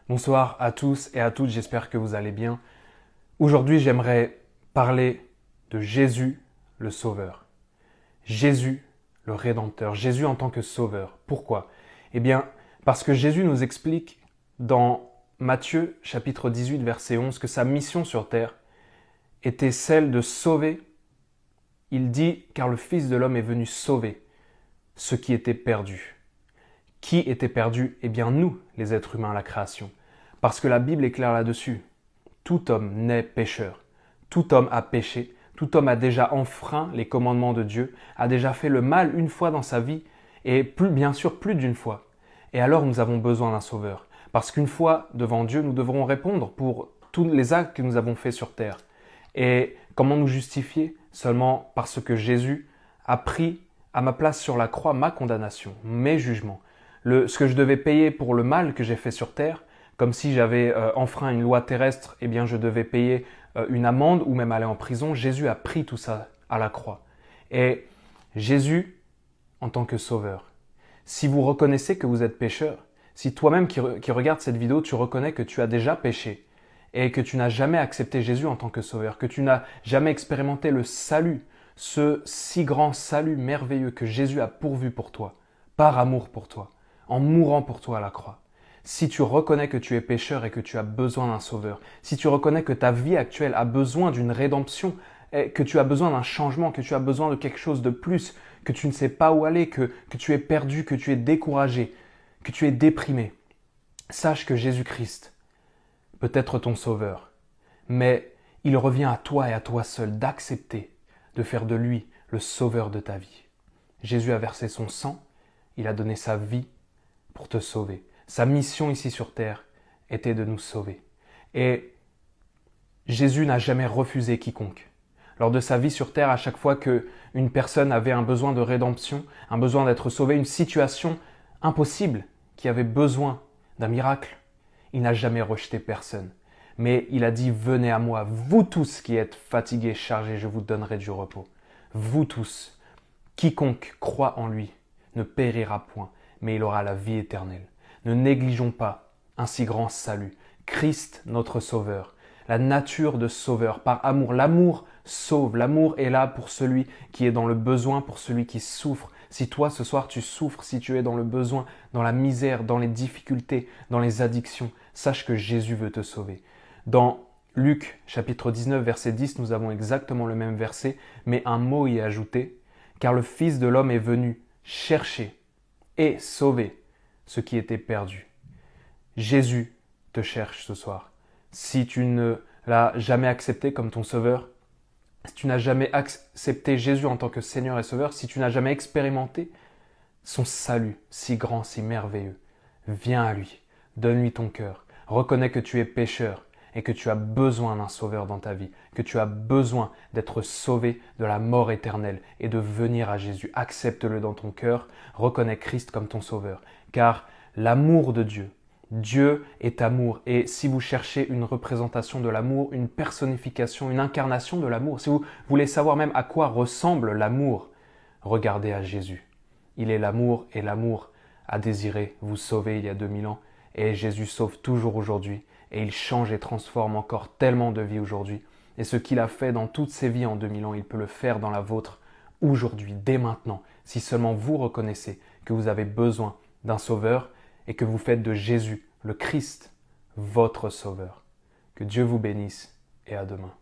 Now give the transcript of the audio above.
Bonsoir à tous et à toutes, j'espère que vous allez bien. Aujourd'hui, j'aimerais parler de Jésus, le Sauveur. Jésus, le Rédempteur. Jésus en tant que Sauveur. Pourquoi? Eh bien, parce que Jésus nous explique dans Matthieu chapitre 18, verset 11, que sa mission sur terre était celle de sauver. Il dit, car le Fils de l'homme est venu sauver ce qui était perdu. Qui était perdu? Eh bien, nous, les êtres humains, la création. Parce que la Bible est claire là-dessus. Tout homme naît pécheur. Tout homme a péché. Tout homme a déjà enfreint les commandements de Dieu, a déjà fait le mal une fois dans sa vie, et bien sûr plus d'une fois. Et alors nous avons besoin d'un sauveur. Parce qu'une fois devant Dieu, nous devrons répondre pour tous les actes que nous avons faits sur terre. Et comment nous justifier? Seulement parce que Jésus a pris à ma place sur la croix ma condamnation, mes jugements. Ce que je devais payer pour le mal que j'ai fait sur terre, comme si j'avais enfreint une loi terrestre, eh bien je devais payer une amende ou même aller en prison. Jésus a pris tout ça à la croix. Et Jésus, en tant que sauveur, si vous reconnaissez que vous êtes pécheur, si toi-même qui regardes cette vidéo, tu reconnais que tu as déjà péché et que tu n'as jamais accepté Jésus en tant que sauveur, que tu n'as jamais expérimenté le salut, ce si grand salut merveilleux que Jésus a pourvu pour toi, par amour pour toi, en mourant pour toi à la croix. Si tu reconnais que tu es pécheur et que tu as besoin d'un sauveur, si tu reconnais que ta vie actuelle a besoin d'une rédemption, que tu as besoin d'un changement, que tu as besoin de quelque chose de plus, que tu ne sais pas où aller, que tu es perdu, que tu es découragé, que tu es déprimé, sache que Jésus-Christ peut être ton sauveur. Mais il revient à toi et à toi seul d'accepter de faire de lui le sauveur de ta vie. Jésus a versé son sang, il a donné sa vie pour te sauver. Sa mission ici sur terre était de nous sauver. Et Jésus n'a jamais refusé quiconque. Lors de sa vie sur terre, à chaque fois qu'une personne avait un besoin de rédemption, un besoin d'être sauvée, une situation impossible qui avait besoin d'un miracle, il n'a jamais rejeté personne. Mais il a dit, venez à moi, vous tous qui êtes fatigués, chargés, je vous donnerai du repos. Vous tous, quiconque croit en lui ne périra point, mais il aura la vie éternelle. Ne négligeons pas un si grand salut. Christ, notre Sauveur, la nature de Sauveur, par amour. L'amour sauve, l'amour est là pour celui qui est dans le besoin, pour celui qui souffre. Si toi, ce soir, tu souffres, si tu es dans le besoin, dans la misère, dans les difficultés, dans les addictions, sache que Jésus veut te sauver. Dans Luc chapitre 19, verset 10, nous avons exactement le même verset, mais un mot y est ajouté, car le Fils de l'homme est venu chercher et sauver ce qui était perdu. Jésus te cherche ce soir. Si tu ne l'as jamais accepté comme ton sauveur, si tu n'as jamais accepté Jésus en tant que Seigneur et Sauveur, si tu n'as jamais expérimenté son salut si grand, si merveilleux, viens à lui, donne-lui ton cœur, reconnais que tu es pécheur et que tu as besoin d'un sauveur dans ta vie, que tu as besoin d'être sauvé de la mort éternelle et de venir à Jésus. Accepte-le dans ton cœur, reconnais Christ comme ton sauveur, car l'amour de Dieu, Dieu est amour, et si vous cherchez une représentation de l'amour, une personnification, une incarnation de l'amour, si vous voulez savoir même à quoi ressemble l'amour, regardez à Jésus. Il est l'amour et l'amour a désiré vous sauver il y a 2000 ans et Jésus sauve toujours aujourd'hui et il change et transforme encore tellement de vies aujourd'hui. Et ce qu'il a fait dans toutes ses vies en 2000 ans, il peut le faire dans la vôtre aujourd'hui, dès maintenant, si seulement vous reconnaissez que vous avez besoin d'un sauveur et que vous faites de Jésus, le Christ, votre sauveur. Que Dieu vous bénisse et à demain.